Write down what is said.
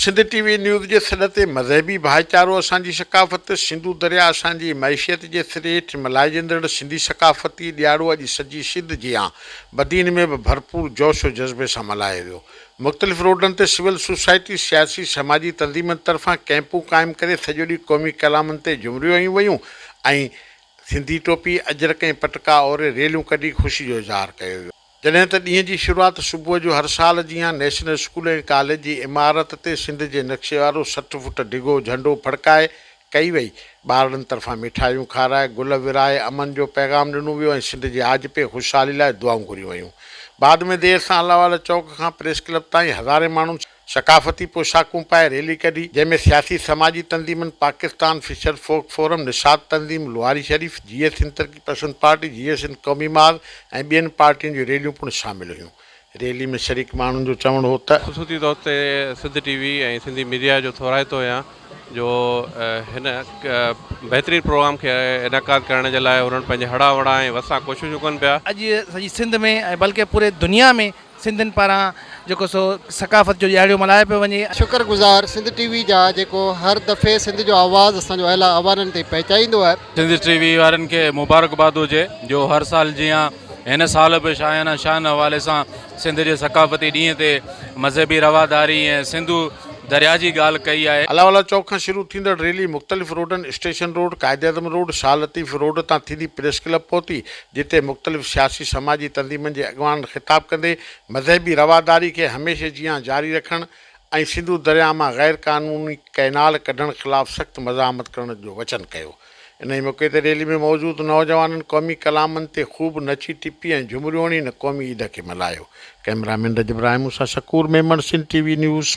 Sindh TV news के सॾ ते मज़हबी भाईचारो असांजी सकाफ़त, सिंधु दरिया असांजी मैशियत जे सिरे हेठि मल्हाइजंदड़ सिंधी सकाफ़ती ॾियारो अॼु सॼी सिंध जियां बदीन में भी भरपूर जोश और जज़्बे सां मल्हायो वियो। मुख़्तलिफ़ रोडनि ते सिविल सोसाइटी, सियासी समाजी तंज़ीमनि तरफ़ां कैंपूं क़ाइमु करे सॼो ॾींहुं क़ौमी कलामनि ते झुमरियूं हयूं वयूं ऐं सिंधी टोपी, अजरक ऐं पटका और रैलियूं कढी ख़ुशी जो इज़हार कयो वियो। जॾहिं त ॾींहं जी शुरूआति सुबुह जो हर साल जीअं नेशनल स्कूल ऐं कॉलेज जी इमारत ते सिंध जे नक्शे वारो 60 फुट डिघो झंडो फड़काए कई वई। ॿारनि तरफ़ां मिठाइयूं खाराए, गुल विराए अमन जो पैगाम ॾिनो वियो ऐं सिंध जे आज पे ख़ुशहाली लाइ दुआऊं घुरियूं वयूं। बाद में देर सां अलावाल चौक खां प्रेस क्लब ताईं हज़ारे माण्हू सकाफ़ती पोशाकूं पाए रैली कढी, जंहिंमें सियासी समाजी तंज़ीमनि, पाकिस्तान फिशर फोक फोरम, निशाद तंज़ीम, लोहारी शरीफ़, GS हिंद तरक़ी पसंद पार्टी, GS हिंद क़ौमी माज़ ऐं ॿियनि पार्टियुनि जूं रैलियूं पिणु शामिल हुयूं। रैली में शरीक माण्हुनि जो चवणु हो त ख़ुसूसी तौर ते सिंध टीवी ऐं सिंधी मीडिया जो थोराइतो आहियां जो हिन बहितरीनु प्रोग्राम खे इनकाद करण जे लाइ उन्हनि पंहिंजे हड़ा वड़ा ऐं वसां कोशिशूं कनि पिया। अॼु सॼी सिंध में ऐं बल्कि पूरे दुनिया में सिंधियुनि पारां जेको सो सकाफ़त जो ॾियारो मल्हायो पियो वञे। शुक्रगुज़ार सिंध टीवी जा जेको हर दफ़े सिंध जो आवाज़ असांजो अहिला आवारनि ते पहुचाईंदो आहे। सिंध टीवी वारनि खे मुबारकबाद हुजे जो हर साल जीअं हिन साल बि शायाना शान हवाले सां सिंध जे सकाफ़ती ॾींहं ते मज़हबी रवादारी ऐं सिंधु दरिया जी ॻाल्हि कई आहे। अलावाला चौक खां शुरू थींदड़ रैली मुख़्तलिफ़ रोडनि, स्टेशन रोड, कायदे आज़म रोड, शाह लतीफ़ रोड तां थींदी प्रेस क्लब पहुती, जिते मुख़्तलिफ़ सियासी समाजी तंज़ीमनि जे अॻवान ख़िताब कंदे मज़हबी रवादारी खे हमेशह जीअं जारी रखणु ऐं सिंधु दरिया मां गैर क़ानूनी कैनाल कढण ख़िलाफ़ सख़्तु मज़ामत करण जो वचन कयो। इन मौक़े ते रैली में मौजूदु नौजवाननि क़ौमी कलामनि ते ख़ूब नची टिपी ऐं झुमरियूं हणी इन क़ौमी ईद खे मल्हायो। कैमरामैन रज इब्राहिम सां शकूर मेमण, सिंध टीवी न्यूज़।